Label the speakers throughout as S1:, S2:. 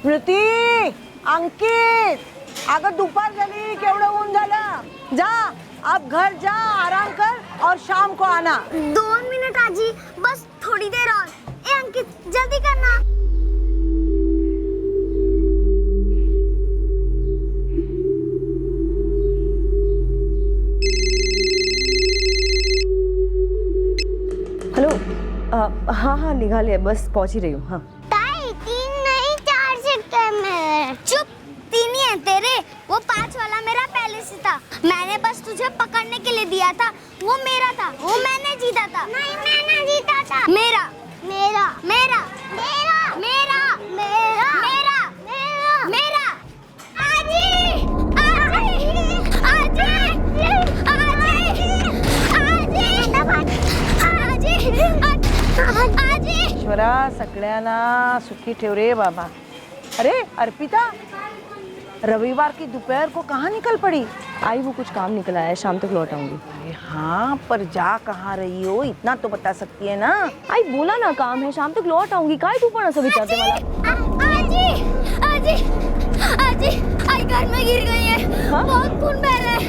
S1: स्मृती, अंकित, अगं दुपार झाली, केवढं ऊन झालं. जा अब घर जा, आराम कर और शाम को आना.
S2: 2 मिनट आजी, बस थोड़ी देर और. ए अंकित, जल्दी करना.
S3: हेलो. हाँ हाँ निघाली है, बस पहुंच ही रही हूँ. हाँ
S2: ताई 3 नहीं 4 सेक्टर में. चुप, 3 ही है तेरे. वो 5 वाला मेरा पहले से था. मैंने बस तुझे पकड़ने के लिए दिया था. वो मेरा था, वो मैंने जीता था. नहीं मैंने जीता था. मेरा मेरा मेरा मेरा मेरा मेरा मेरा मेरा मेरा. आजी आजी आजी आजी आजी आजी.
S1: ईश्वरा सगळ्यांना सुखी ठेव रे बाबा. अरे अर्पिता, रविवार की दोपहर को कहाँ निकल पड़ी?
S3: आई वो कुछ काम निकला है, शाम तक लौट आऊंगी.
S1: अरे हाँ, पर जा कहाँ रही हो इतना तो बता सकती है ना.
S3: आई बोला ना काम है, शाम तक लौट आऊंगी. काय तू पण असं विचारते मला?
S2: आजी आजी आजी आई घर में गिर गई है.
S3: हाँ?
S2: बहुत खून बह रहा है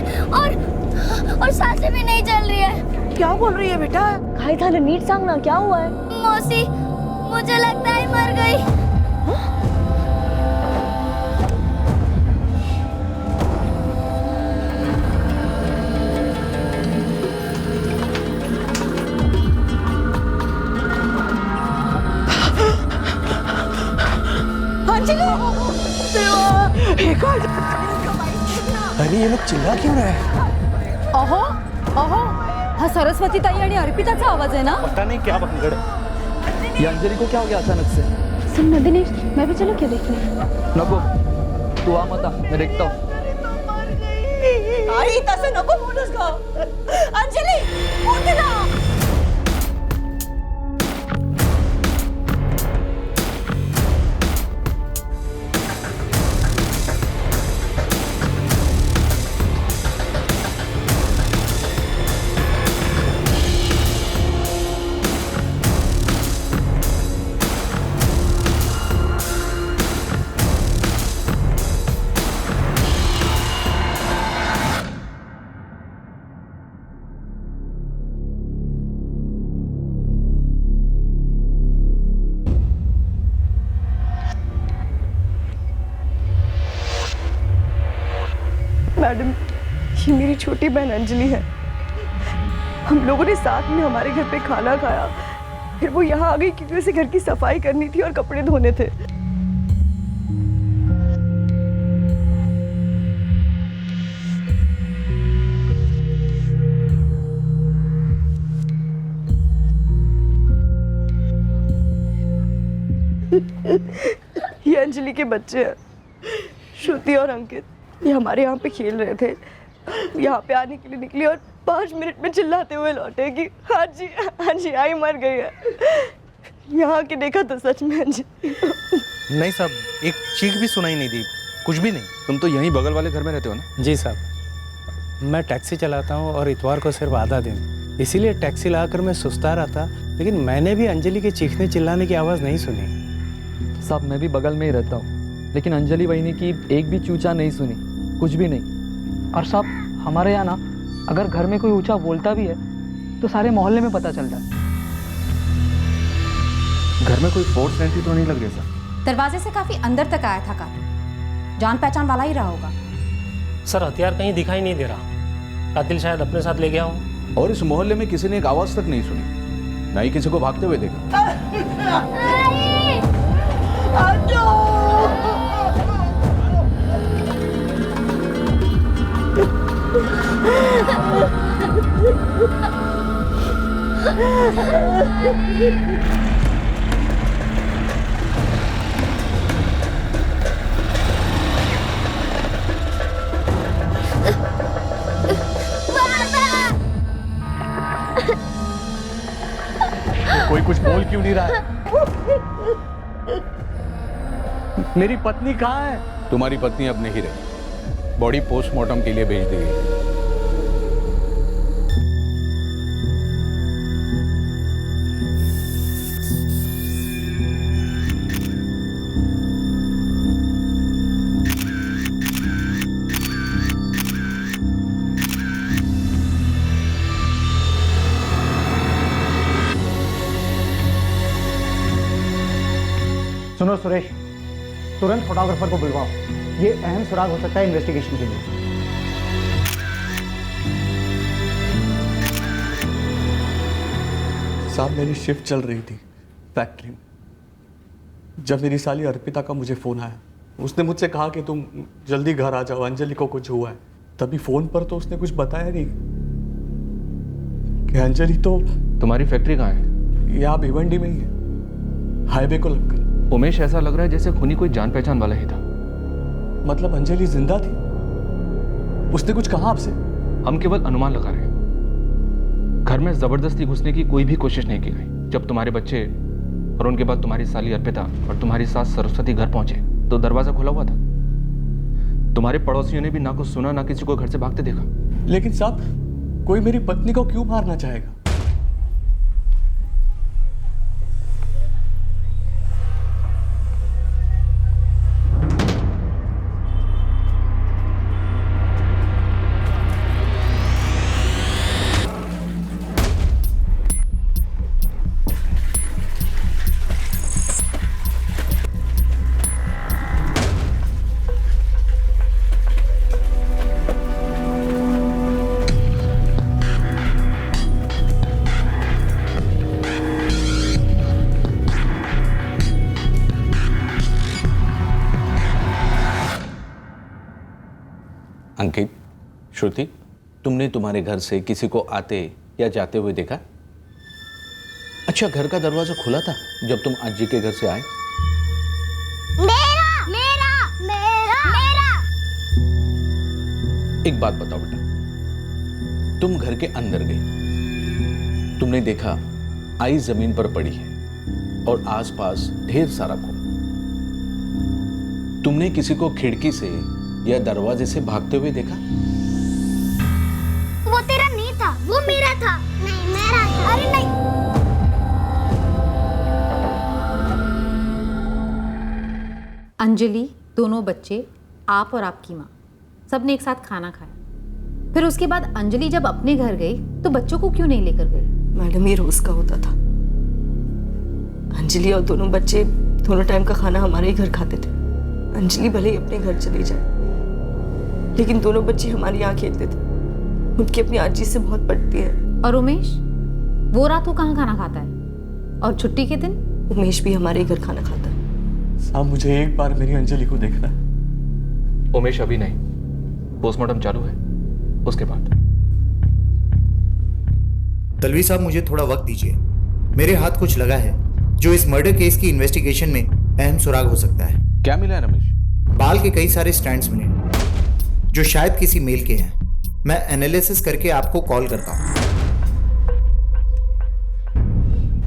S2: और सांसें भी नहीं चल रही है.
S1: क्या बोल रही है बेटा?
S3: काय झालं नीट सांग ना, क्या हुआ है?
S2: मौसी, मुझे लगता है मर गई.
S4: अरे ये लोग चिल्ला क्यों रहे हैं?
S5: अहो अहो, हा सरस्वती ताई आणि अर्पिताचा आवाज आहे ना?
S4: पता नहीं क्या भंगड़ है. ये अंजलि को क्या हो गया अचानक से?
S5: सुन ना दिनेश, मैं भी चलो क्या देखने.
S4: नको, तू आ मत आ, मैं देखता हूँ.
S1: आई तसं नको बोलूस ग. अंजली उठ ना.
S3: मैडम, ये मेरी छोटी बहन अंजलि है. हम लोगों ने साथ में हमारे घर पे खाना खाया, फिर वो यहाँ आ गई क्योंकि उसे घर की सफाई करनी थी और कपड़े धोने थे. ये अंजलि के बच्चे हैं, श्रुति और अंकित. ये हमारे यहाँ पे खेल रहे थे. यहाँ पे आने के लिए निकली और 5 मिनट में चिल्लाते हुए लौटे कि हाँ जी आई मर गई है. यहाँ के देखा तो सच में अंजलि.
S6: नहीं साहब, एक चीख भी सुनाई नहीं दी, कुछ भी नहीं.
S4: तुम तो यहीं बगल वाले घर में रहते हो ना?
S7: जी साहब, मैं टैक्सी चलाता हूँ और इतवार को सिर्फ आधा दिन, इसीलिए टैक्सी लगाकर मैं सुस्ता रहा था. लेकिन मैंने भी अंजलि के चीखने चिल्लाने की आवाज़ नहीं सुनी.
S8: साहब मैं भी बगल में ही रहता हूँ, लेकिन अंजलि बहनी की एक भी चूचा नहीं सुनी, कुछ भी नहीं. और साहब हमारे यहाँ ना अगर घर में कोई ऊंचा बोलता भी है तो सारे मोहल्ले में पता चलता है.
S4: घर में कोई फोर्स एंट्री तो नहीं लग रही सर?
S5: दरवाजे से काफी अंदर तक आया था कातिल. जान पहचान वाला ही रहा होगा.
S9: सर हथियार कहीं दिखाई नहीं दे रहा. कातिल शायद अपने साथ ले गया हो.
S4: और इस मोहल्ले में किसी ने एक आवाज तक नहीं सुनी, ना ही किसी को भागते हुए देखा. कोई कुछ बोल क्यों नहीं रहा है?
S7: मेरी पत्नी कहाँ है?
S4: तुम्हारी पत्नी अब नहीं रही, बॉडी पोस्टमार्टम के लिए भेज दी गई.
S10: सुनो सुरेश, तुरंत फोटोग्राफर को बुलवाओ। ये अहम सुराग हो सकता है इन्वेस्टिगेशन के लिए।
S11: साहब मेरी शिफ्ट चल रही थी फैक्ट्री में, जब मेरी साली अर्पिता का मुझे फ़ोन आया। उसने मुझसे कहा कि तुम जल्दी घर आ जाओ, अंजलि को कुछ हुआ है। तभी फ़ोन पर तो उसने कुछ बताया नहीं कि अंजलि तो।
S12: तुम्हारी फैक्ट्री कहाँ है?
S11: यहाँ भिवंडी में ही है, हाईवे को लगकर।
S12: उमेश, ऐसा लग रहा है जैसे खूनी कोई जान पहचान वाला ही था।
S11: मतलब अंजलि जिंदा थी? उसने कुछ कहा आपसे?
S12: हम केवल अनुमान लगा रहे हैं। घर में जबरदस्ती घुसने की कोई भी कोशिश नहीं की गई। जब तुम्हारे बच्चे और उनके बाद तुम्हारी साली अर्पिता और तुम्हारी सास सरस्वती घर पहुंचे तो दरवाजा खुला हुआ था। तुम्हारे पड़ोसियों ने भी ना कुछ सुना, ना किसी को घर से भागते देखा।
S11: लेकिन साहब, कोई मेरी पत्नी को क्यों मारना चाहेगा?
S13: अंकित, श्रुति, तुमने तुम्हारे घर से किसी को आते या जाते हुए देखा? अच्छा, घर का दरवाजा खुला था जब तुम आजी के घर से आए?
S2: मेरा मेरा मेरा मेरा
S13: एक बात बताओ बेटा, तुम घर के अंदर गई, तुमने देखा आई जमीन पर पड़ी है और आसपास ढेर सारा खून। तुमने किसी को खिड़की से या दरवाजे से भागते हुए देखा?
S2: वो तेरा नहीं था, वो मेरा था। नहीं, मेरा था। अरे नहीं।
S5: अंजलि, दोनों बच्चे, आप और आपकी माँ, सबने एक साथ खाना खाया। फिर उसके बाद अंजलि जब अपने घर गई तो बच्चों को क्यों नहीं लेकर गई?
S3: मैडम, ये रोज का होता था। अंजलि और दोनों बच्चे दोनों टाइम का खाना हमारे ही घर खाते थे। अंजलि भले ही अपने घर चली जाए, लेकिन दोनों बच्चे हमारे यहाँ खेलते थे। उनकी अपनी आजी से बहुत पड़ती है।
S5: और उमेश, वो रात को कहाँ खाना खाता है? और छुट्टी के दिन?
S3: उमेश भी हमारे ही घर खाना खाता है।
S11: साहब, मुझे एक बार मेरी अंजलि को देखना है।
S12: उमेश, अभी नहीं, पोस्टमार्टम चालू है, उसके बाद।
S14: तलवी साहब, मुझे थोड़ा वक्त दीजिए। मेरे हाथ कुछ लगा है जो इस मर्डर केस की इन्वेस्टिगेशन में अहम सुराग हो सकता है।
S13: क्या मिला है रमेश?
S14: बाल के कई सारे स्ट्रैंड्स मिले जो शायद किसी मेल के हैं। मैं एनालिसिस करके आपको कॉल करता हूं।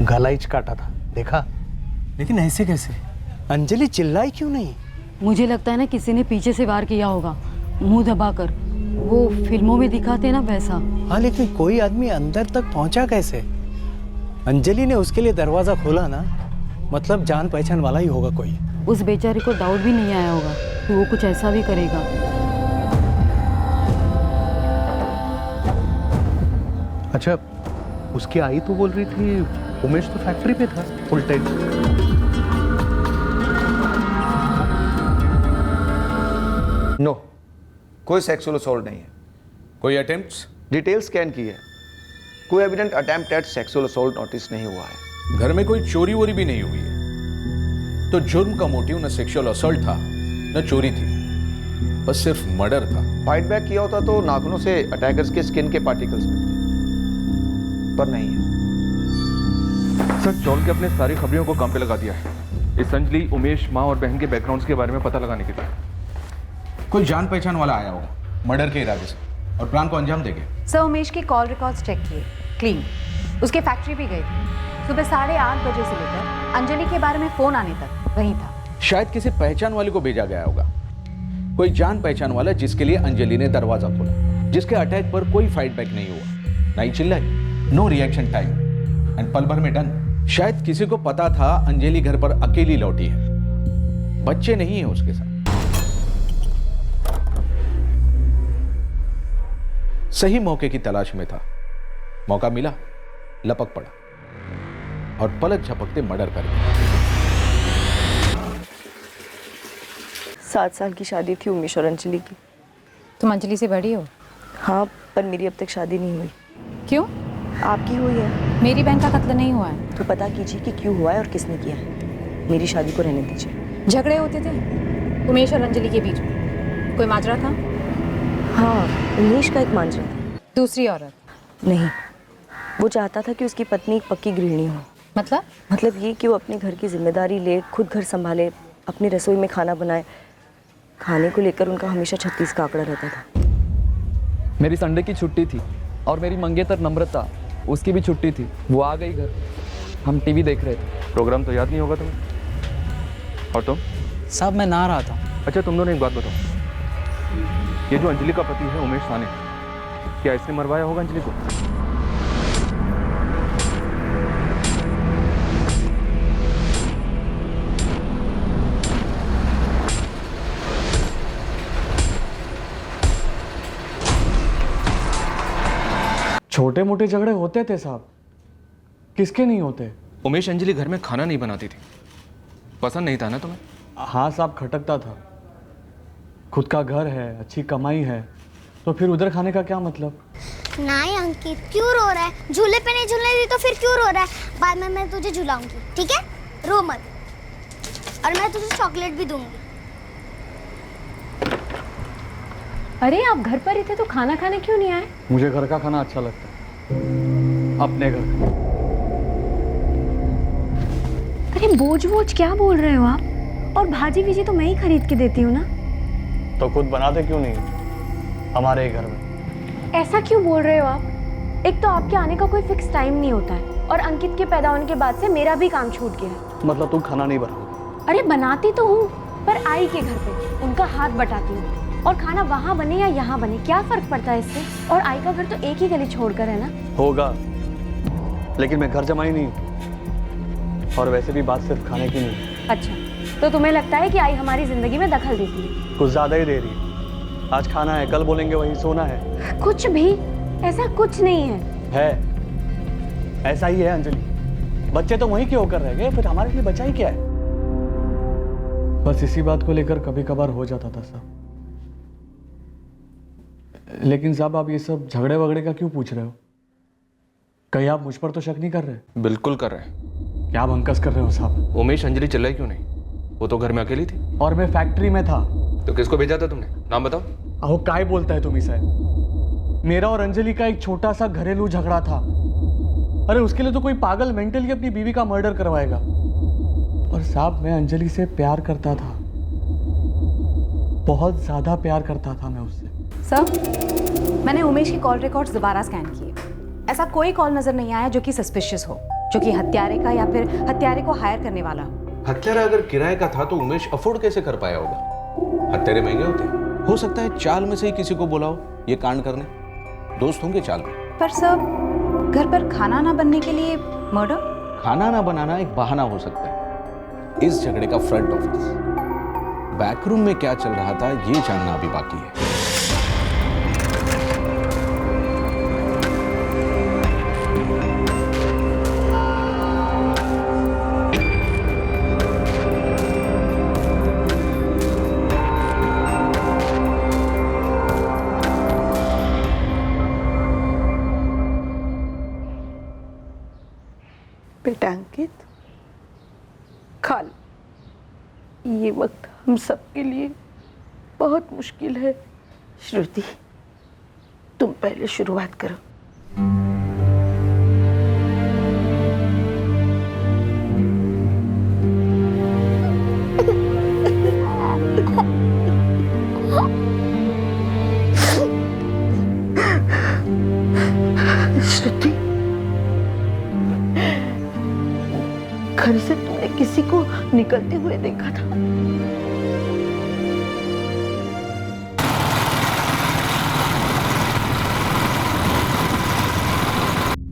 S7: गला ही काटा था, देखा? लेकिन ऐसे कैसे? अंजलि चिल्लाई क्यों नहीं?
S15: मुझे लगता है ना किसी ने पीछे से वार किया होगा, मुंह दबाकर। वो फिल्मों में दिखाते हैं ना वैसा।
S7: हाँ, लेकिन कोई आदमी अंदर तक पहुंचा कैसे? अंजलि ने उसके लिए दरवाजा खोला ना, मतलब जान पहचान वाला ही होगा कोई।
S15: उस बेचारे को डाउट भी नहीं आया होगा कि वो कुछ ऐसा भी करेगा।
S6: अच्छा, उसकी आई तो बोल रही थी उमेश तो फैक्ट्री पे था फुल टाइम।
S16: नो, कोई सेक्सुअल असॉल्ट नहीं है।
S13: कोई अटेम्प्ट्स?
S16: डिटेल स्कैन की है, कोई evident attempt at sexual assault notice नहीं हुआ है।
S13: घर में कोई चोरी वोरी भी नहीं हुई है, तो जुर्म का मोटिव न सेक्सुअल असॉल्ट था न चोरी थी, बस सिर्फ मर्डर था।
S16: फाइट बैक किया होता तो नाखूनों से अटैकर्स के स्किन के पार्टिकल्स मिलते, पर नहीं है।
S12: सर, चौल के अपने सारी खबरियों को काम पे लगा दिया है इस अंजलि, उमेश, माँ और बहन के बैकग्राउंड्स के बारे में पता लगाने के लिए।
S4: कोई जान पहचान वाला आया होगा मर्डर के इरादे से और प्लान को अंजाम देंगे।
S5: सर, उमेश के कॉल रिकॉर्ड्स चेक किए, क्लीन। उसके फैक्ट्री भी गए थे। सुबह 8:30 बजे से लेकर अंजलि के बारे में फोन आने तक वहीं था।
S13: शायद किसी पहचान वाले को भेजा गया होगा, कोई जान पहचान वाला जिसके लिए अंजलि ने दरवाजा खोला, जिसके अटैक पर कोई फाइट बैक नहीं हुआ, नहीं चिल्लाई, नो रिएक्शन टाइम एंड पल भर में डन। शायद किसी को पता था अंजलि घर पर अकेली लौटी है, बच्चे नहीं है उसके साथ। सही मौके की तलाश में था, मौका मिला, लपक पड़ा और पलक झपकते मर्डर कर दिया।
S3: 7 साल की शादी थी उमेश और अंजलि की।
S5: तुम अंजलि से बड़ी हो?
S3: हाँ, पर मेरी अब तक शादी नहीं हुई।
S5: क्यों?
S3: आपकी हुई है।
S5: मेरी बहन का कत्ल नहीं हुआ है।
S3: तो पता कीजिए कि क्यों हुआ है और किसने किया है। मेरी शादी को रहने दीजिए।
S5: झगड़े होते थे उमेश और अंजलि के बीच में? कोई माजरा था?
S3: हाँ, उमेश का एक मांझा था।
S5: दूसरी औरत?
S3: नहीं, वो चाहता था कि उसकी पत्नी एक पक्की गृहिणी हो। मतलब ये कि वो अपने घर की जिम्मेदारी ले, खुद घर संभाले, अपनी रसोई में खाना बनाए। खाने को लेकर उनका हमेशा 36 का आंकड़ा रहता था।
S8: मेरी संडे की छुट्टी थी और मेरी मंगेतर नम्रता, उसकी भी छुट्टी थी। वो आ गई घर, हम टीवी देख रहे थे।
S12: प्रोग्राम तो याद नहीं होगा तुम्हें? और तुम?
S7: साहब मैं नहा रहा था।
S12: अच्छा तुम दोनों एक बात बताओ, ये जो अंजलि का पति है उमेश साने, क्या इसने मरवाया होगा अंजलि को?
S11: छोटे मोटे झगड़े होते थे साहब, किसके नहीं होते।
S12: उमेश अंजलि घर में खाना नहीं बनाती थी, पसंद नहीं था ना तुम्हें?
S11: हाँ साहब, खटकता था। खुद का घर है, अच्छी कमाई है, तो फिर उधर खाने का क्या मतलब।
S2: नहीं अंकित, क्यों रो रहा है? झूले पे नहीं झूलने दी तो फिर क्यों रो रहा है? बाद में मैं तुझे झुलाऊंगी, ठीक है? रो मत। और मैं तुझे चॉकलेट भी दूंगी।
S15: अरे आप घर पर ही थे तो खाना खाने क्यों नहीं आए?
S11: मुझे घर का खाना अच्छा लगता है, अपने घर का।
S15: अरे बोझ क्या बोल रहे हो आप? और भाजी भीजी तो मैं ही खरीद के देती हूँ ना।
S11: तो खुद बनाते क्यों नहीं हमारे ही घर में?
S15: ऐसा क्यों बोल रहे हो आप? एक तो आपके आने का कोई फिक्स टाइम नहीं होता है, और अंकित के पैदा होने के बाद से मेरा भी काम छूट गया है।
S11: मतलब तुम खाना नहीं बनाती?
S15: अरे बनाती तो हूँ, पर आई के घर पे उनका हाथ बटाती हूँ। और खाना वहाँ बने या यहाँ बने क्या फर्क पड़ता है इससे? और आई का घर तो एक ही गली छोड़कर है ना।
S11: होगा, लेकिन मैं घर जमाई नहीं हूँ। और वैसे भी बात सिर्फ खाने की नहीं।
S15: अच्छा, तो तुम्हें लगता है कि आई हमारी जिंदगी में दखल देती है?
S11: कुछ ज्यादा ही दे रही है। आज खाना है, कल बोलेंगे वही सोना है।
S15: कुछ भी ऐसा कुछ नहीं है।
S11: ऐसा ही है अंजलि, बच्चे तो वहीं के होकर रह गए, फिर हमारे लिए बचा ही क्या है। बस इसी बात को लेकर कभी कभार हो जाता था साहब। लेकिन साहब आप ये सब झगड़े वगड़े का क्यों पूछ रहे हो? कहीं आप मुझ पर तो शक नहीं कर रहे?
S12: बिल्कुल कर रहे हैं।
S11: क्या बंकस कर रहे हो साहब?
S12: उमेश अंजलि चिल्लाई क्यों नहीं? वो तो घर में अकेली थी।
S11: और मैं फैक्ट्री में था।
S12: तो किसको भेजा था तुमने? नाम बताओ।
S11: अहो काय बोलता है तुम्ही साहब? मेरा और अंजलि का एक छोटा सा घरेलू झगड़ा था। अरे उसके लिए तो कोई पागल मेंटली अपनी बीवी का मर्डर करवाएगा। और साहब मैं अंजलि से प्यार करता था, बहुत ज्यादा प्यार करता था मैं उससे।
S5: सर, मैंने उमेश की कॉल रिकॉर्ड्स दोबारा स्कैन किए। ऐसा कोई कॉल नजर नहीं आया जो कि सस्पिशियस हो, जो कि हत्यारे का या फिर हत्यारे को हायर करने वाला हो।
S13: हत्यारा अगर किराए का था तो उमेश अफोर्ड कैसे कर पाया होगा? हत्यारे महंगे होते, हो सकता है चाल में से ही किसी को बुला हो ये कांड करने। दोस्त होंगे चाल में।
S5: पर सर, घर पर खाना ना बनने के लिए मर्डर?
S13: खाना ना बनाना एक बहाना हो सकता है। इस झगड़े का फ्रंट ऑफिस, बैकरूम में क्या चल रहा था ये जानना अभी बाकी है।
S3: बेटा अंकित, खा लो। ये वक्त हम सबके लिए बहुत मुश्किल है। श्रुति, तुम पहले शुरुआत करो। श्रुति, घर से तुमने किसी को निकलते हुए देखा था?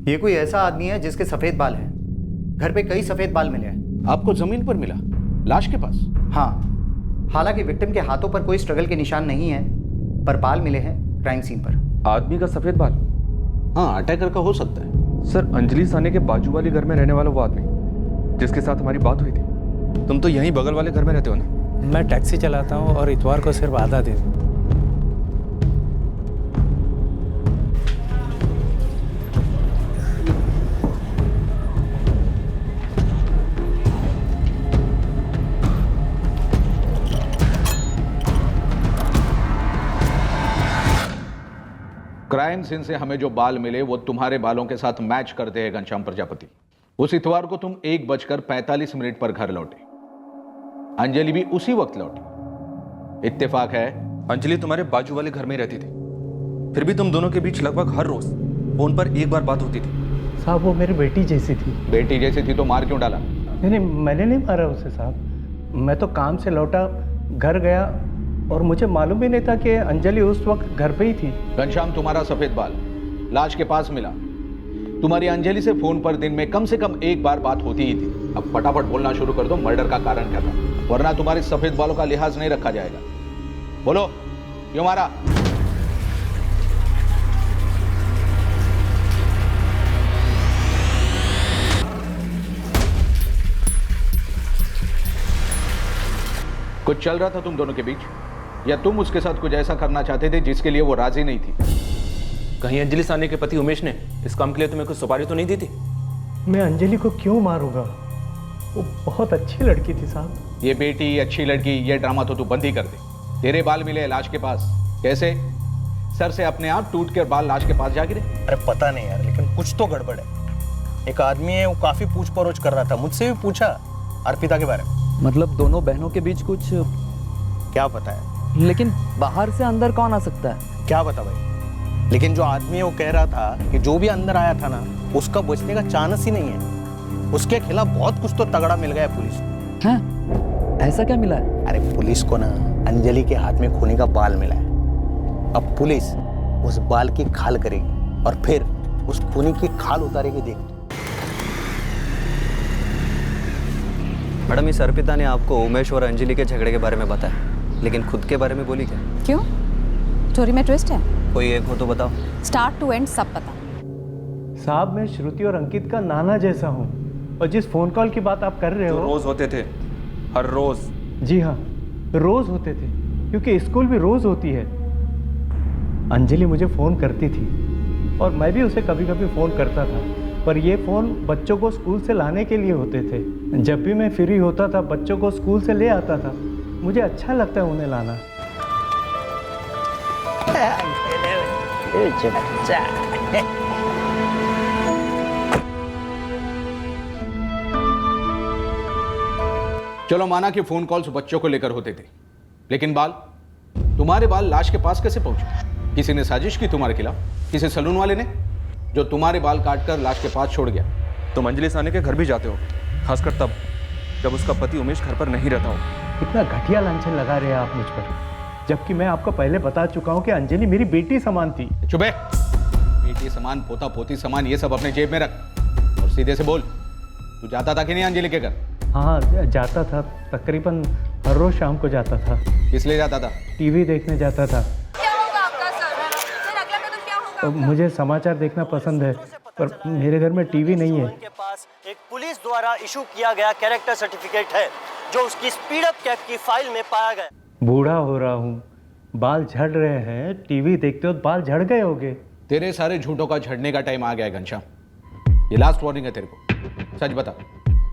S14: ये कोई ऐसा आदमी है जिसके सफेद बाल हैं। घर पे कई सफेद बाल मिले हैं।
S13: आपको जमीन पर मिला, लाश के पास?
S14: हाँ, हालांकि विक्टिम के हाथों पर कोई स्ट्रगल के निशान नहीं है, पर बाल मिले हैं क्राइम सीन पर।
S12: आदमी का सफेद बाल?
S13: हाँ, अटैकर का हो सकता है।
S12: सर, अंजलि साने के बाजू वाले घर में रहने वाला वो आदमी जिसके साथ हमारी बात हुई थी। तुम तो यहीं बगल वाले घर में रहते हो ना?
S7: मैं टैक्सी चलाता हूँ और इतवार को सिर्फ आधा दिन।
S13: क्राइम सीन से हमें जो बाल मिले वो तुम्हारे बालों के साथ मैच करते हैं घनश्याम प्रजापति। उस इतवार को तुम 1:45 पर घर लौटे। अंजलि भी उसी वक्त लौटी। इत्तेफाक है?
S12: अंजलि तुम्हारे बाजू वाले घर में रहती थी, फिर भी तुम दोनों के बीच लगभग हर रोज फोन पर एक बार बात होती थी।
S7: साहब वो मेरी बेटी जैसी थी।
S13: बेटी जैसी थी तो मार क्यों डाला?
S7: नहीं, मैंने नहीं मारा उसे साहब। मैं तो काम से लौटा, घर गया और मुझे मालूम भी नहीं था कि अंजलि उस वक्त घर पे ही थी।
S13: घनश्याम, तुम्हारा सफेद बाल लाश के पास मिला। तुम्हारी अंजलि से फोन पर दिन में कम से कम एक बार बात होती ही थी। अब फटाफट बोलना शुरू कर दो, मर्डर का कारण क्या था, वरना तुम्हारे सफेद बालों का लिहाज नहीं रखा जाएगा। बोलो, क्यों मारा? कुछ चल रहा था तुम दोनों के बीच, या तुम उसके साथ कुछ ऐसा करना चाहते थे जिसके लिए वो राजी नहीं थी?
S12: कहीं अंजलि सानी के पति उमेश ने इस काम के लिए तुम्हें कुछ सुपारी तो नहीं दी थी?
S7: मैं अंजलि को क्यों मारूंगा? वो बहुत अच्छी लड़की थी साहब।
S13: ये बेटी, अच्छी लड़की, ये ड्रामा तो तू बंद ही कर दे। तेरे बाल मिले लाश के पास, कैसे? सर से अपने आप टूट कर बाल लाश के पास जा गिरे?
S17: अरे पता नहीं यार, लेकिन कुछ तो गड़बड़ है। एक आदमी है, वो काफी पूछ परोछ कर रहा था, मुझसे भी पूछा अर्पिता के बारे में।
S8: मतलब दोनों बहनों के बीच कुछ?
S17: क्या पता है,
S8: लेकिन बाहर से अंदर कौन आ सकता है?
S17: क्या पता भाई, लेकिन जो आदमी है वो कह रहा था कि जो भी अंदर आया था ना, उसका बचने का चांस ही नहीं है। उसके खिलाफ बहुत कुछ तो तगड़ा मिल गया पुलिस को।
S8: हैं? ऐसा क्या मिला है?
S17: अरे पुलिस को ना अंजलि के हाथ में खूनी का बाल मिला है। अब पुलिस उस बाल की खाल करेगी और फिर उस खूनी की खाल उतारेगी। देख
S18: मैडम, इस अर्पिता ने आपको उमेश और अंजलि के झगड़े के बारे में बताया, लेकिन खुद के बारे में बोली क्या?
S5: क्यों? स्टोरी में ट्विस्ट है?
S18: कोई एक हो तो बताओ।
S5: स्टार्ट टू एंड सब पता।
S7: साहब मैं श्रुति और अंकित का नाना जैसा हूँ, और जिस फोन कॉल की बात आप कर रहे हो,
S12: रोज होते थे, हर रोज।
S7: जी हाँ, रोज होते थे, क्योंकि स्कूल भी रोज होती है। अंजलि मुझे फोन करती थी और मैं भी उसे कभी कभी फोन करता था, पर ये फोन बच्चों को स्कूल से लाने के लिए होते थे। जब भी मैं फ्री होता था, बच्चों को स्कूल से ले आता था। मुझे अच्छा लगता है उन्हें लाना।
S13: चलो माना कि फोन कॉल्स बच्चों को लेकर होते थे, लेकिन बाल, तुम्हारे बाल लाश के पास कैसे पहुंचे? किसी ने साजिश की तुम्हारे खिलाफ? किसी सलून वाले ने, जो तुम्हारे बाल काटकर लाश के पास छोड़ गया?
S12: तुम अंजलि सानी के घर भी जाते हो, खासकर तब जब उसका पति उमेश घर पर नहीं रहता हो।
S7: इतना घटिया लांछन लगा रहे हैं आप मुझ पर, जबकि मैं आपको पहले बता चुका हूं कि अंजलि मेरी बेटी समान थी।
S13: चुप है। बेटी समान, पोता पोती समान, ये सब अपने जेब में रख और सीधे से बोल, तू जाता था कि नहीं अंजलि के घर?
S7: हाँ जाता था, तकरीबन हर रोज शाम को जाता था।
S13: किस लिए जाता था?
S7: टीवी देखने जाता था।
S19: क्या होगा आपका सर? फिर अगला कदम क्या होगा?
S7: मुझे समाचार देखना पसंद है, पर मेरे घर में टीवी नहीं है।
S20: के पास एक पुलिस द्वारा इशू किया गया कैरेक्टर सर्टिफिकेट है, जो उसकी स्पीड अप कैब की फाइल में पाया गया।
S7: बूढ़ा हो रहा हूँ, बाल झड़ रहे हैं, टीवी देखते हो बाल झड़ गए होंगे।
S13: तेरे सारे झूठों का झड़ने का टाइम आ गया है घनश्याम। ये लास्ट वार्निंग है तेरे को। सच बता,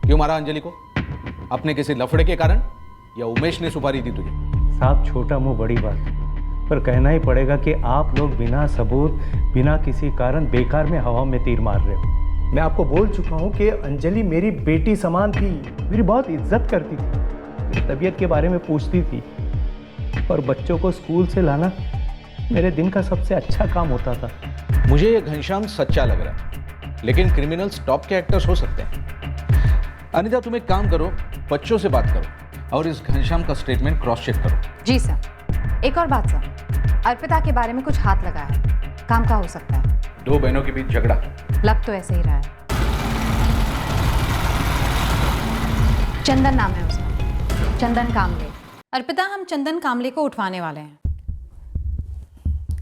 S13: क्यों मारा अंजलि को? अपने किसी लफड़े के कारण, या उमेश ने सुपारी दी तुझे?
S7: साहब छोटा मुंह बड़ी बात, पर कहना ही पड़ेगा कि आप लोग बिना सबूत, बिना किसी कारण बेकार में हवा में तीर मार रहे हो। मैं आपको बोल चुका हूँ कि अंजलि मेरी बेटी समान थी, मेरी बहुत इज्जत करती थी, मेरी तबीयत के बारे में पूछती थी, और बच्चों को स्कूल से लाना मेरे दिन का सबसे अच्छा काम होता था।
S13: मुझे ये घनश्याम सच्चा लग रहा है, लेकिन क्रिमिनल्स टॉप के एक्टर्स हो सकते हैं। अनिता, तुम एक काम करो, बच्चों से बात करो और इस घनश्याम का स्टेटमेंट क्रॉस चेक करो।
S5: जी सर। एक और बात सर, अर्पिता के बारे में कुछ हाथ लगा है, काम का हो सकता है।
S13: दो बहनों के बीच झगड़ा?
S5: लग तो ऐसे ही रहा है। चंदन नाम है उसका, चंदन कामले। अर्पिता, हम चंदन कामले को उठवाने वाले हैं।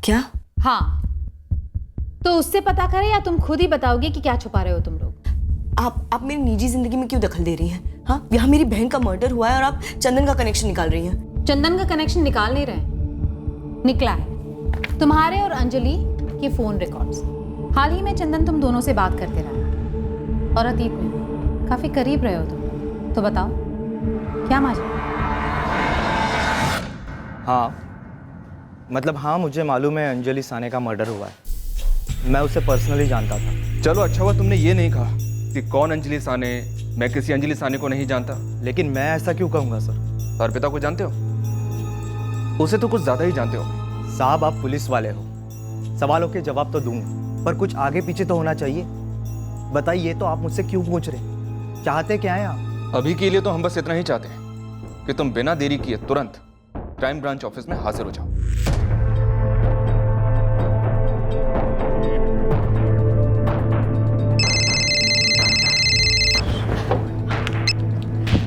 S15: क्या?
S5: हाँ, तो उससे पता करें या तुम खुद ही बताओगे कि क्या छुपा रहे हो तुम लोग?
S3: आप मेरी निजी जिंदगी में क्यों दखल दे रही हैं? हाँ, यहाँ मेरी बहन का मर्डर हुआ है और आप चंदन का कनेक्शन निकाल रही हैं।
S5: चंदन का कनेक्शन निकाल नहीं रहे, निकला है। तुम्हारे और अंजलि के फोन रिकॉर्ड्स। हाल ही में चंदन तुम दोनों से बात करते रहा और अतीत में काफी करीब रहे हो तुम। तो बताओ क्या माजरा?
S17: हाँ, मतलब हाँ, मुझे मालूम है अंजलि साने का मर्डर हुआ है। मैं उसे पर्सनली जानता था।
S12: चलो अच्छा हुआ तुमने ये नहीं कहा कि कौन अंजलि साने, मैं किसी अंजलि साने को नहीं जानता।
S17: लेकिन मैं ऐसा क्यों कहूँगा सर?
S12: अर्पिता को जानते हो? उसे तो कुछ ज्यादा ही जानते हो।
S17: साहब आप पुलिस वाले हो, सवालों के जवाब तो दूंगा, पर कुछ आगे पीछे तो होना चाहिए। बताइए तो आप मुझसे क्यों पूछ रहे? चाहते क्या हैं आप?
S12: अभी के लिए तो हम बस इतना ही चाहते हैं कि तुम बिना देरी किए तुरंत क्राइम ब्रांच ऑफिस में हाजिर हो जाओ।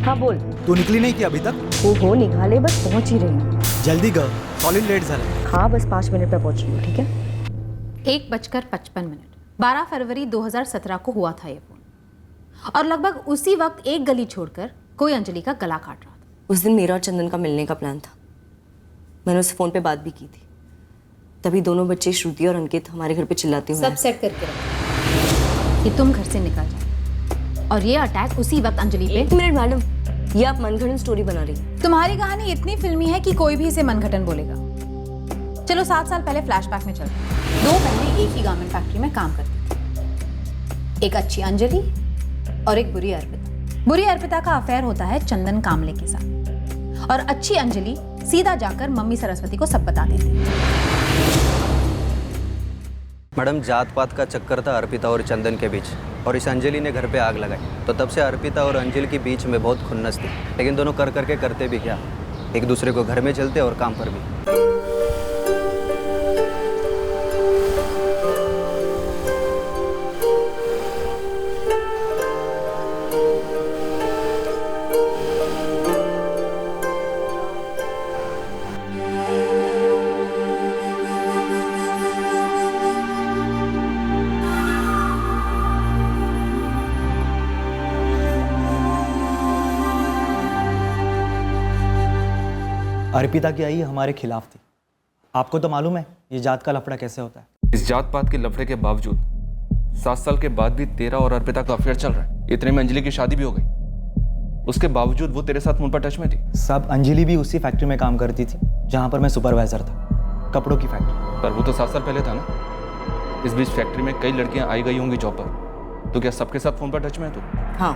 S3: हाँ बोल।
S14: तू निकली नहीं थी अभी तक?
S3: हो निकाले, बस पहुंच ही रही हूँ।
S14: जल्दी कर, सॉलिड लेट झाला।
S3: हाँ बस 5 मिनट में पहुंच रही हूँ, ठीक है?
S5: 1:55 12 फरवरी 2017 को हुआ था ये फोन, और लगभग उसी वक्त एक गली छोड़कर कोई अंजलि का गला काट रहा था।
S3: उस दिन मेरा और चंदन का मिलने का प्लान था। मैंने उससे फोन पे बात भी की थी। तभी दोनों बच्चे श्रुति और अंकित हमारे घर पे चिल्लाते हुए
S5: सब सेट करके रखो कि तुम घर से निकल जाओ, और ये अटैक उसी वक्त अंजलि पे।
S3: 1 मिनट मैडम, ये आप मनगढ़ंत स्टोरी बना रही हैं।
S5: तुम्हारी कहानी इतनी फिल्मी है कि कोई भी इसे मनगढ़ंत बोलेगा। चलो 7 साल पहले फ्लैशबैक में चलते हैं। 2 बहनें एक ही गारमेंट फैक्ट्री में काम करती थी। एक अच्छी अंजलि और एक बुरी अर्पिता। बुरी अर्पिता का अफेयर होता है चंदन कामले के साथ, और अच्छी अंजलि सीधा जाकर मम्मी सरस्वती को सब बता देती है।
S18: मैडम, जात पात का चक्कर था अर्पिता और चंदन के बीच, और इस अंजलि ने घर पे आग लगाई, तो तब से अर्पिता और अंजलि के बीच में बहुत खुन्नस थी। लेकिन दोनों कर करके करते भी क्या, एक दूसरे को घर में चलते और काम पर भी।
S17: अर्पिता की आई हमारे खिलाफ थी। आपको तो मालूम है ये जात का लफड़ा कैसे होता है।
S12: इस जात पात के लफड़े के बावजूद 7 साल के बाद भी तेरा और अर्पिता का अफेयर चल रहा है। इतने में अंजलि की शादी भी हो गई, उसके बावजूद वो तेरे साथ मुंह पर टच में थी।
S17: सब अंजलि भी उसी फैक्ट्री में काम करती थी जहाँ पर मैं सुपरवाइजर था, कपड़ों की फैक्ट्री।
S12: पर वो तो 7 साल पहले था ना। इस बीच फैक्ट्री में कई लड़कियां आई गई होंगी जॉब पर, तो क्या सबके साथ फोन पर टच में है तू?
S3: हाँ,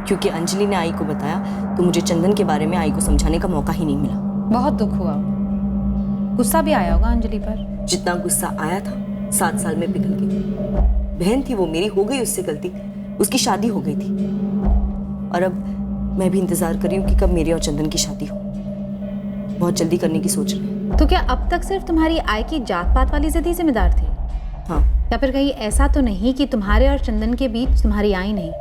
S3: क्योंकि अंजलि ने आई को बताया तो मुझे चंदन के बारे में आई को समझाने का मौका ही नहीं मिला।
S5: बहुत दुख हुआ, गुस्सा भी आया होगा अंजलि पर।
S3: जितना गुस्सा आया था 7 साल में पिघल गई। बहन थी वो मेरी, हो गई उससे गलती, उसकी शादी हो गई थी, और अब मैं भी इंतजार कर रही हूँ कि कब मेरी और चंदन की शादी हो। बहुत जल्दी करने की सोच रही हूँ।
S5: तो क्या अब तक सिर्फ तुम्हारी आय की जात पात वाली जिद ही जिम्मेदार थी?
S3: हाँ।
S5: या फिर कहीं ऐसा तो नहीं कि तुम्हारे और चंदन के बीच तुम्हारी आय नहीं,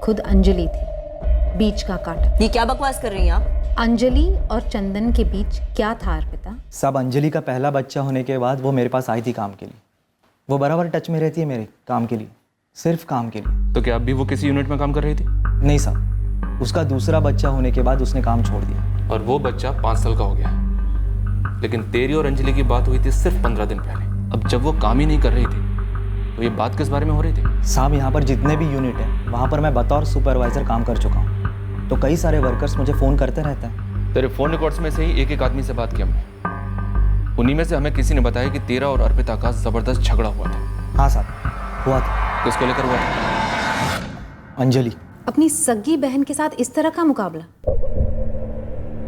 S5: खुद अंजलि थी बीच का कांटा?
S3: ये क्या बकवास कर रही हैं आप?
S5: अंजलि और चंदन के बीच क्या था अर्पिता?
S17: सब अंजलि का पहला बच्चा होने के बाद वो मेरे पास आई थी काम के लिए। वो बराबर टच में रहती है मेरे काम के लिए, सिर्फ काम के लिए।
S12: तो क्या अब भी वो किसी यूनिट में काम कर रही थी?
S17: नहीं साहब, उसका दूसरा बच्चा होने के बाद उसने काम छोड़ दिया।
S12: और वो बच्चा 5 साल का हो गया। लेकिन तेरी और अंजलि की बात हुई थी सिर्फ 15 दिन पहले। अब जब वो काम ही नहीं कर रही थी तो ये बात किस बारे में हो रही थी?
S17: साहब, यहाँ पर जितने भी यूनिट हैं वहाँ पर मैं बतौर सुपरवाइजर काम कर चुका हूँ, तो कई सारे वर्कर्स मुझे फ़ोन करते रहते हैं।
S12: तेरे फ़ोन रिकॉर्ड्स में से ही एक आदमी से बात की हमने। उन्हीं में से हमें किसी ने बताया कि तेरा और अर्पिता का ज़बरदस्त झगड़ा हुआ था।
S17: हाँ साहब, हुआ था।
S12: किसको लेकर हुआ था?
S17: अंजलि।
S5: अपनी सगी बहन के साथ इस तरह का मुकाबला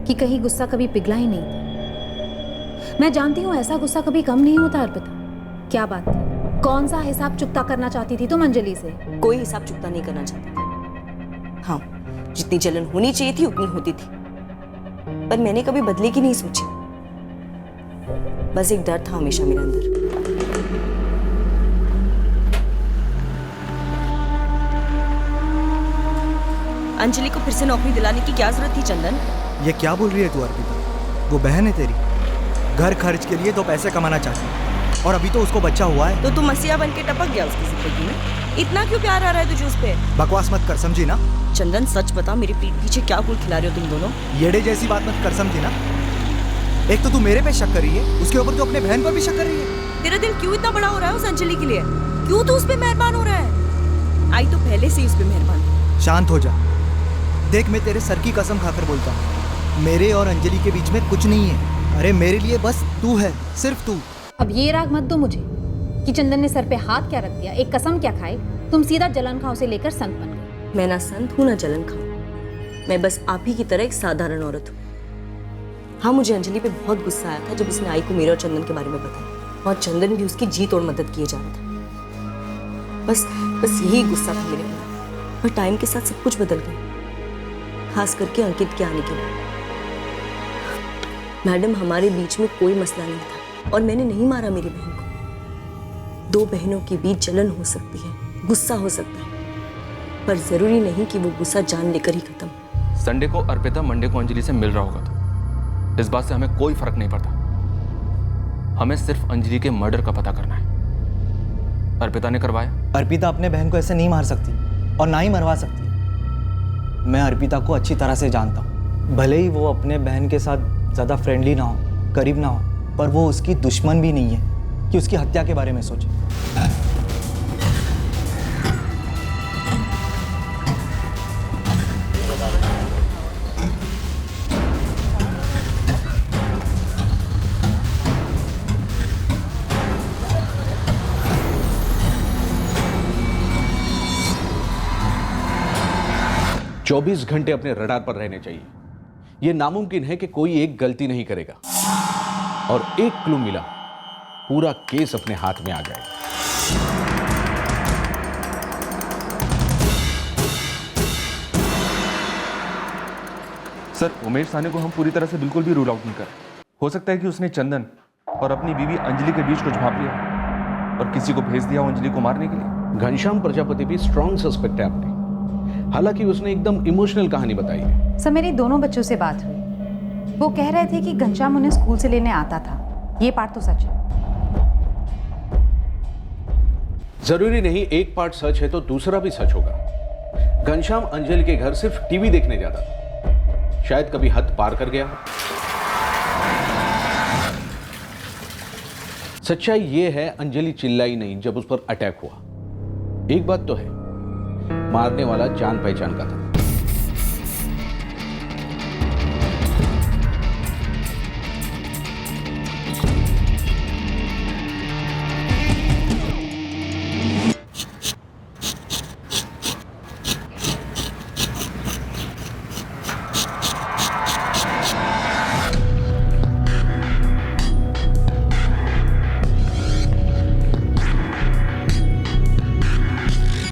S5: कि कहीं गुस्सा कभी पिघला ही नहीं था। मैं जानती हूँ ऐसा गुस्सा कभी कम नहीं होता अर्पिता। क्या बात थी? कौन सा हिसाब चुकता करना चाहती थी तुम अंजलि से?
S3: कोई हिसाब चुकता नहीं करना चाहती थी। हाँ, जितनी जलन होनी चाहिए थी उतनी होती थी, पर मैंने कभी बदले की नहीं सोची। बस एक डर था हमेशा मेरे अंदर। अंजलि को फिर से नौकरी दिलाने की क्या जरूरत थी चंदन?
S14: ये क्या बोल रही है तू अर्पिता? वो बहन है तेरी, घर खर्च के लिए तो पैसे कमाना चाहती है, और अभी तो उसको बच्चा हुआ है।
S3: तो तू मसीहा बन के टपक गया उसकी जिंदगी में।
S1: इतना क्यों प्यार आ रहा है तुझे उस पे?
S14: बकवास मत कर, समझी ना?
S1: चंदन सच बता, मेरी पीठ पीछे क्या गुल खिला रहे हो तुम दोनों?
S14: येड़े जैसी बात मत कर, समझी ना? एक तो तू मेरे पे शक कर रही है, उसके ऊपर तू अपने बहन पर भी शक कर रही है।
S1: तेरा दिल क्यों इतना बड़ा हो रहा है उस अंजलि के लिए? क्यों तू उस पे मेहरबान हो रहा है? आई तो पहले से ही उस पे मेहरबान थी।
S14: शांत हो जा। देख, मैं तेरे सर की कसम खाकर बोलता हूँ, मेरे और अंजलि के बीच में कुछ नहीं है। अरे मेरे लिए बस तू है, सिर्फ तू।
S5: अब ये राग मत दो मुझे कि चंदन ने सर पे हाथ क्या रख दिया, एक कसम क्या खाए, तुम सीधा जलन खाओ से लेकर संत बन गए।
S1: मैं ना संत हूँ ना जलन खाऊं, मैं बस आप ही की तरह एक साधारण औरत हूँ। हाँ, मुझे अंजलि पे बहुत गुस्सा आया था जब उसने आई को मेरे और चंदन के बारे में बताया, और चंदन भी उसकी जी तोड़ मदद किए जा रहा था। बस यही गुस्सा था मेरे अंदर, पर टाइम के साथ सब कुछ बदल गया, खास करके अंकित के आने के बाद। मैडम, हमारे बीच में कोई मसला नहीं था और मैंने नहीं मारा मेरी बहन को। दो बहनों के बीच जलन हो सकती है, गुस्सा हो सकता है, पर जरूरी नहीं कि वो गुस्सा जान लेकर ही खत्म।
S12: संडे को अर्पिता मंडे को अंजलि से मिल रहा होगा तो इस बात से हमें कोई फर्क नहीं पड़ता। हमें सिर्फ अंजलि के मर्डर का पता करना है। अर्पिता ने करवाया?
S17: अर्पिता अपने बहन को ऐसे नहीं मार सकती और ना ही मरवा सकती। मैं अर्पिता को अच्छी तरह से जानता हूँ। भले ही वो अपने बहन के साथ ज़्यादा फ्रेंडली ना हो, करीब ना हो, पर वो उसकी दुश्मन भी नहीं है कि उसकी हत्या के बारे में सोचे।
S13: 24 घंटे अपने रडार पर रहने चाहिए। यह नामुमकिन है कि कोई एक गलती नहीं करेगा और एक क्लू मिला, पूरा केस अपने हाथ में आ जाएगा।
S12: सर, उमेश साहनी को हम पूरी तरह से बिल्कुल भी रूल आउट नहीं कर। हो सकता है कि उसने चंदन और अपनी बीवी अंजलि के बीच कुछ भाप लिया और किसी को भेज दिया अंजलि को मारने के लिए।
S13: घनश्याम प्रजापति भी स्ट्रॉन्ग सस्पेक्ट है अपने, हालांकि उसने एकदम इमोशनल कहानी बताई है।
S5: सर, मेरी दोनों बच्चों से बात हुई, वो कह रहे थे कि घनश्याम उन्हें स्कूल से लेने आता था। ये पार्ट तो सच है।
S13: जरूरी नहीं एक पार्ट सच है तो दूसरा भी सच होगा। घनश्याम अंजलि के घर सिर्फ टीवी देखने जाता था, शायद कभी हद पार कर गया। सच्चाई यह है, अंजलि चिल्लाई नहीं जब उस पर अटैक हुआ। एक बात तो है, मारने वाला जान पहचान का था।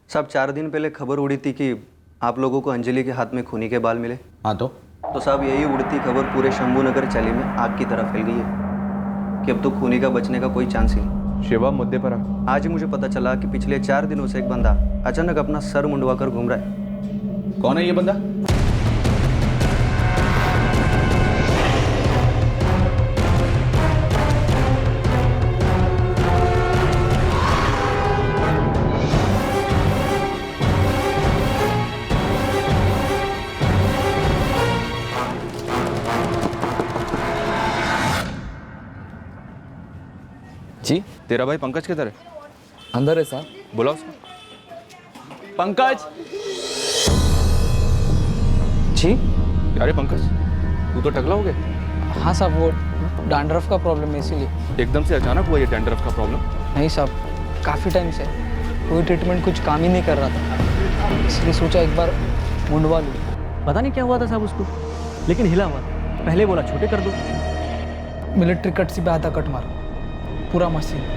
S18: साहब, 4 दिन पहले खबर उड़ी थी कि आप लोगों को अंजलि के हाथ में खूनी के बाल मिले।
S13: हाँ तो
S18: साहब, यही उड़ती खबर पूरे शंभूनगर चैली में आग की तरह फैल गई है कि अब तो खूनी का बचने का कोई चांस ही नहीं।
S12: शिवा मुद्दे पर आ।
S18: आज ही मुझे पता चला कि पिछले 4 दिनों से एक बंदा अचानक अपना सर मुंडवा कर घूम रहा है।
S13: कौन है ये बंदा?
S8: जी,
S12: तेरा भाई पंकज किधर है?
S8: अंदर है साहब।
S12: बुला उसको।
S8: पंकज जी।
S12: अरे पंकज, तू तो टकला हो गया।
S8: हाँ साहब, वो डैंड्रफ का प्रॉब्लम है इसीलिए।
S12: एकदम से अचानक हुआ ये डैंड्रफ का प्रॉब्लम?
S8: नहीं साहब, काफ़ी टाइम से कोई ट्रीटमेंट कुछ काम ही नहीं कर रहा था, इसलिए सोचा एक बार मुंडवा लूँ।
S10: पता नहीं क्या हुआ था साहब उसको, लेकिन हिला हुआ। पहले बोला छोटे कर दो।
S8: मिलिट्री कट से आधा कट मारो, पूरा मशीन।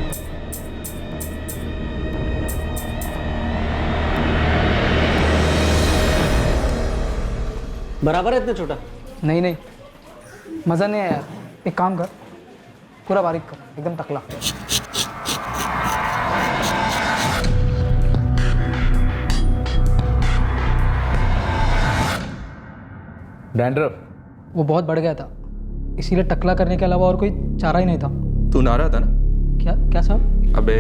S10: बराबर है इतना छोटा?
S8: नहीं नहीं, मज़ा नहीं आया यार। एक काम कर, पूरा बारीक कर, एकदम टकला।
S13: डैंड्रफ
S8: वो बहुत बढ़ गया था, इसीलिए टकला करने के अलावा और कोई चारा ही नहीं था।
S12: तू नारा था ना?
S8: क्या क्या साहब?
S12: अबे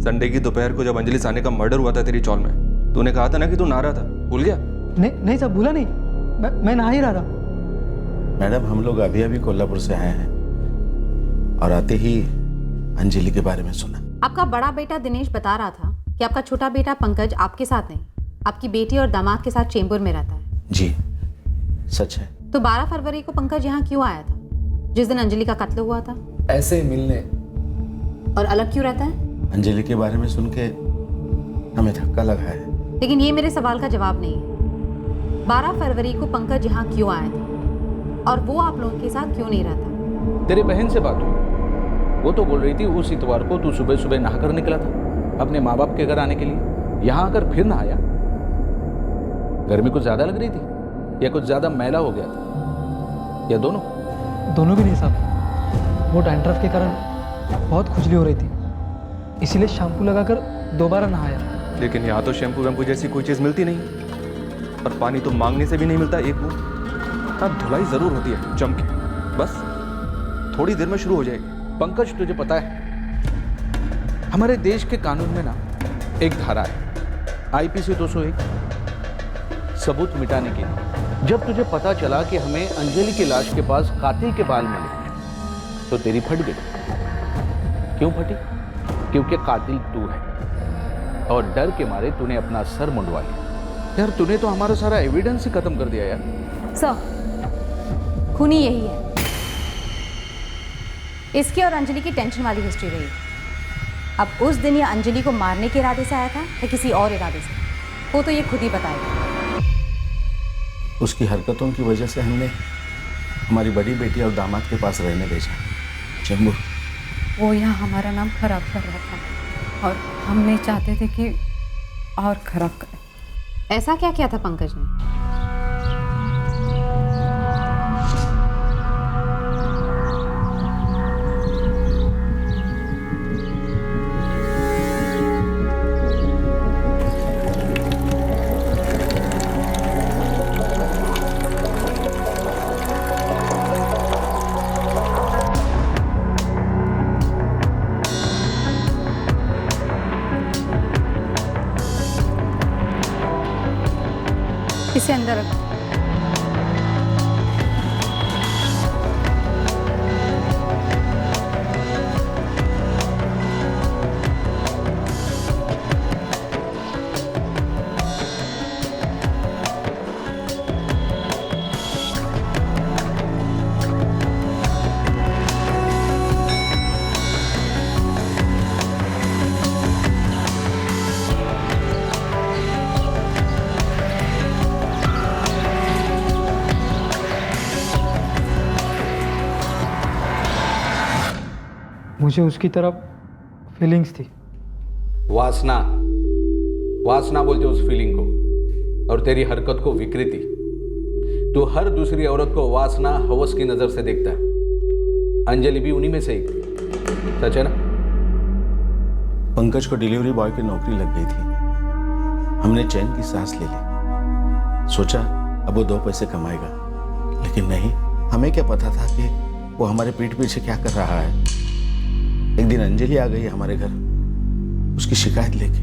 S12: संडे की दोपहर को जब अंजलि साहनी का मर्डर हुआ था तेरी चौल में, तूने कहा था ना कि तू नहा रहा था, भूल गया?
S8: नहीं साहब, भूला नहीं, मैं नहा ही रहा था।
S21: मैडम, हम लोग अभी अभी कोल्हापुर से आए हैं और आते ही अंजलि के बारे में सुना।
S5: आपका बड़ा बेटा दिनेश बता रहा था कि आपका छोटा बेटा पंकज आपके साथ नहीं, आपकी बेटी और दामाद के साथ चेंबूर में रहता है।
S21: जी, सच है।
S5: तो 12 फरवरी को पंकज यहाँ क्यों आया था, जिस दिन अंजलि का कत्ल हुआ था?
S21: ऐसे मिलने।
S5: और अलग क्यों रहता है?
S21: अंजलि के बारे में सुन के हमें धक्का लगा है।
S5: लेकिन ये मेरे सवाल का जवाब नहीं है। 12 फरवरी को पंकज यहाँ क्यों आया था और वो आप लोगों के साथ क्यों नहीं रहता?
S13: तेरी बहन से बात हुई, वो तो बोल रही थी उस इतवार को तू सुबह सुबह नहाकर निकला था अपने माँ बाप के घर आने के लिए, यहाँ आकर फिर नहाया। गर्मी कुछ ज्यादा लग रही थी या कुछ ज्यादा मैला हो गया था, या दोनों?
S8: दोनों भी नहीं साहब, वो डैंड्रफ के कारण बहुत खुजली हो रही थी, इसीलिए शैम्पू लगाकर दोबारा नहाया।
S12: लेकिन यहाँ तो शैम्पू वैम्पू जैसी कोई चीज़ मिलती नहीं, और पानी तो मांगने से भी नहीं मिलता एक बूंद। हाँ, धुलाई जरूर होती है चमकी, बस थोड़ी देर में शुरू हो जाएगी।
S13: पंकज, तुझे पता है हमारे देश के कानून में ना एक धारा है IPC 201, सबूत मिटाने के लिए। जब तुझे पता चला कि हमें अंजलि की लाश के पास कातिल के बाल मिले तो तेरी फट गई। क्यों फटी? क्योंकि कातिल तू है और डर के मारे तूने अपना सर मुंडवा लिया। यार, तूने तो हमारा सारा एविडेंस ही खत्म कर दिया यार।
S5: सर, खूनी यही है। इसकी और अंजलि की टेंशन वाली हिस्ट्री रही। अब उस दिन ये अंजलि को मारने के इरादे से आया था या किसी और इरादे से, वो तो ये खुद ही बताएगा।
S21: उसकी हरकतों की वजह से हमने हमारी बड़ी बेटी और दामाद के पास रहने भेजा चेंबूर।
S5: वो यहाँ हमारा नाम खराब कर रहा था और हम नहीं चाहते थे कि और खराब करे। ऐसा क्या किया था पंकज ने? इसे अंदर रखो।
S8: मुझे उसकी तरफ फीलिंग्स थी।
S13: वासना, वासना बोलते उस फीलिंग को, और तेरी हरकत को विकृति। तू हर दूसरी औरत को वासना, हवस की नजर से देखता है। अंजलि भी उन्हीं में से एक, सच है ना?
S21: पंकज को डिलीवरी बॉय की नौकरी लग गई थी। हमने चैन की सांस ले ली, सोचा अब वो 2 पैसे कमाएगा, लेकिन नहीं। हमें क्या पता था कि वो हमारे पीठ पीछे क्या कर रहा है। एक दिन अंजलि आ गई हमारे घर उसकी शिकायत लेके।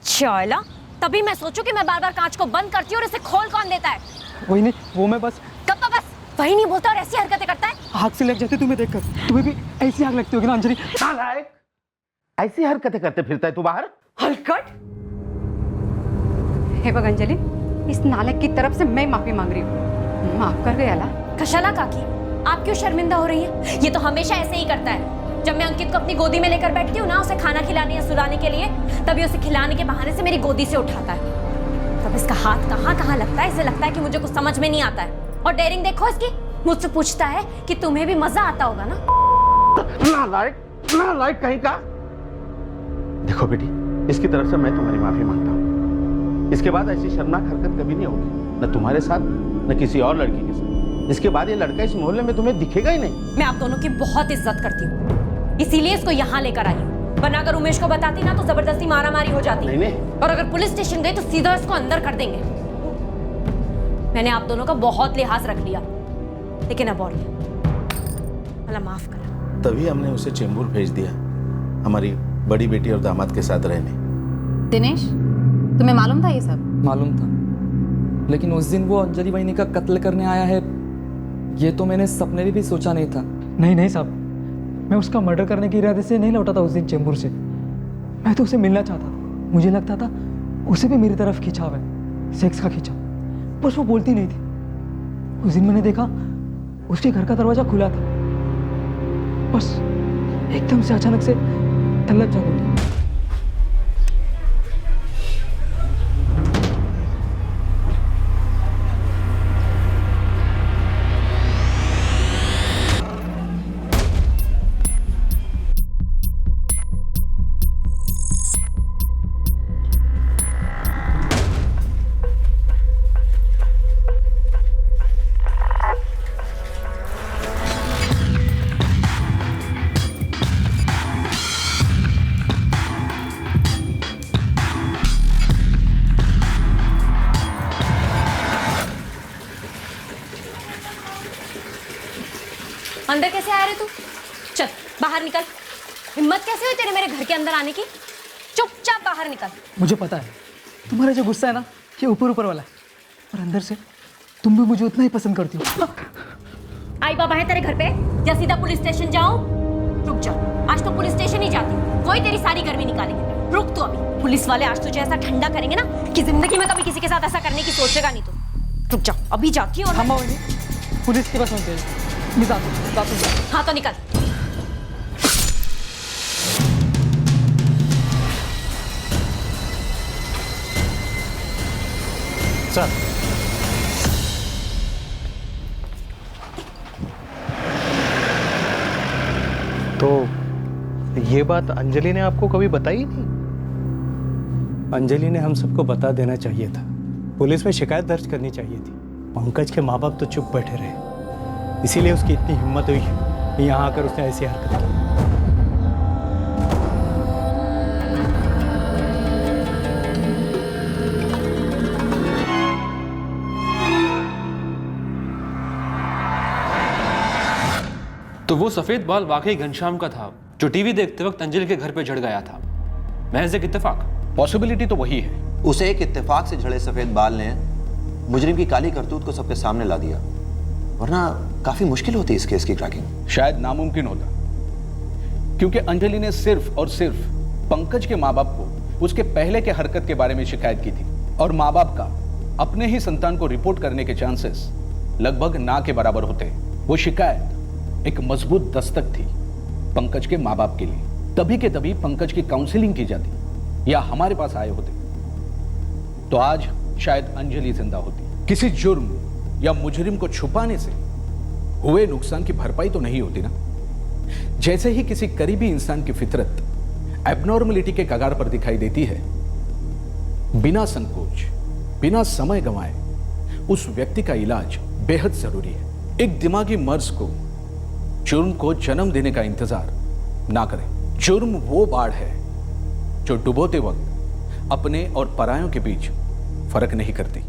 S15: चला, तभी मैं सोचूं कि मैं बार बार कांच को बंद करती हूँ और इसे खोल कौन देता है।
S8: वही नहीं, वो मैं बस
S15: कब बस वही नहीं बोलता और ऐसी हरकतें करता है।
S8: आग से लग जाती तुम्हें देखकर। तुम्हें भी ऐसी आग लगती होगी ना अंजलि?
S21: नालायक, ऐसी हरकतें करते फिरता है तू बाहर।
S15: हलकट। हे बघ अंजलि, इस नालायक की तरफ से मैं माफी मांग रही हूँ। माफ कर गया ला। कशाला काकी, आप क्यों शर्मिंदा हो रही हैं? ये तो हमेशा ऐसे ही करता है। जब मैं अंकित को अपनी गोदी में लेकर बैठती हूँ ना उसे खाना खिलाने या सुलाने के लिए, तभी उसे खिलाने के बहाने से मेरी गोदी से उठाता है। तब इसका हाथ कहाँ कहाँ लगता है, इसे लगता है कि मुझे कुछ समझ में नहीं आता है। और डेयरिंग देखो इसकी, मुझसे पूछता है कि तुम्हें भी मजा आता होगा ना।
S21: नालायक कहीं का। देखो बेटी, इसकी तरफ से मैं तुम्हारी माफी मांगता हूँ। इसके बाद ऐसी शर्मनाक हरकत कभी नहीं होगी, न तुम्हारे साथ न किसी और लड़की के साथ। इसके बाद ये लड़का इस मोहल्ले में तुम्हें दिखेगा ही नहीं।
S15: मैं आप दोनों की बहुत इज्जत करती हूँ, इसीलिए इसको यहाँ लेकर आई हूँ। वरना अगर उमेश को बताती ना तो जबरदस्ती मारामारी हो जाती।
S21: नहीं।
S15: और अगर पुलिस स्टेशन गई तो सीधा इसको अंदर कर देंगे। मैंने आप दोनों का बहुत लिहाज रख लिया, लेकिन अब और अल्लाह माफ कर।
S21: तभी हमने उसे चेंबूर भेज दिया हमारी बड़ी बेटी और दामाद के साथ रहने।
S5: दिनेश, तुम्हें मालूम था ये सब?
S8: मालूम था, लेकिन उस दिन वो अंजलि बहनी का कत्ल करने आया है, ये तो मैंने सपने में भी सोचा नहीं था।
S10: नहीं साहब, मैं उसका मर्डर करने के इरादे से नहीं लौटा था उस दिन चेंबूर से। मैं तो उसे मिलना चाहता था। मुझे लगता था उसे भी मेरी तरफ खिंचाव है, सेक्स का खिंचाव, बस वो बोलती नहीं थी। उस दिन मैंने देखा उसके घर का दरवाजा खुला था, बस एकदम से अचानक से तलब जाग उठी।
S15: अंदर कैसे आ रहे तू? चल बाहर निकल। हिम्मत कैसे हुई तेरे मेरे घर के अंदर आने की? चुपचाप बाहर निकल।
S10: मुझे पता है तुम्हारा जो गुस्सा है ना, ये ऊपर ऊपर वाला है, और अंदर से तुम भी मुझे उतना ही पसंद करती हो।
S15: आई बाबा है तेरे घर पे या सीधा पुलिस स्टेशन जाओ? रुक जा, आज तो पुलिस स्टेशन ही जाती हूँ, वही तेरी सारी गर्मी निकालेंगे। रुक तू अभी। पुलिस वाले आज तुझे ऐसा ठंडा करेंगे ना कि जिंदगी में कभी किसी के साथ ऐसा करने की सोचेगा नहीं तू। रुक जा, अभी जाती हूँ।
S10: हम पुलिस के पास होते हैं।
S15: हाँ तो निकल।
S6: सर, तो ये बात अंजलि ने आपको कभी बताई नहीं?
S7: अंजलि ने हम सबको बता देना चाहिए था, पुलिस में शिकायत दर्ज करनी चाहिए थी। पंकज के माँ बाप तो चुप बैठे रहे, इसीलिए उसकी इतनी हिम्मत हुई कि यहाँ आकर उसने ऐसी हरकत की।
S12: तो वो सफेद बाल वाकई घनश्याम का था जो टीवी देखते वक्त अंजलि के घर पे चढ़ गया था। महज एक इत्तेफाक?
S13: पॉसिबिलिटी तो वही है।
S16: उसे एक इत्तेफाक से झड़े सफेद बाल ने मुजरिम की काली करतूत को सबके सामने ला दिया, वरना काफी मुश्किल होती इस केस की क्रैकिंग।
S13: शायद नामुमकिन होता, क्योंकि अंजलि ने सिर्फ और सिर्फ पंकज के माँ बाप को उसके पहले के हरकत के बारे में शिकायत की थी, और माँ बाप का अपने ही संतान को रिपोर्ट करने के चांसेस लगभग ना के बराबर होते। वो शिकायत एक मजबूत दस्तक थी पंकज के माँ बाप के लिए। तभी के तभी पंकज की काउंसलिंग की जाती या हमारे पास आए होते तो आज शायद अंजलि जिंदा होती। किसी जुर्म या मुजरिम को छुपाने से हुए नुकसान की भरपाई तो नहीं होती ना। जैसे ही किसी करीबी इंसान की फितरत एबनॉर्मलिटी के कगार पर दिखाई देती है, बिना संकोच, बिना समय गंवाए उस व्यक्ति का इलाज बेहद जरूरी है। एक दिमागी मर्ज को, जुर्म को जन्म देने का इंतजार ना करें। जुर्म वो बाढ़ है जो डुबोते वक्त अपने और परायों के बीच फर्क नहीं करती।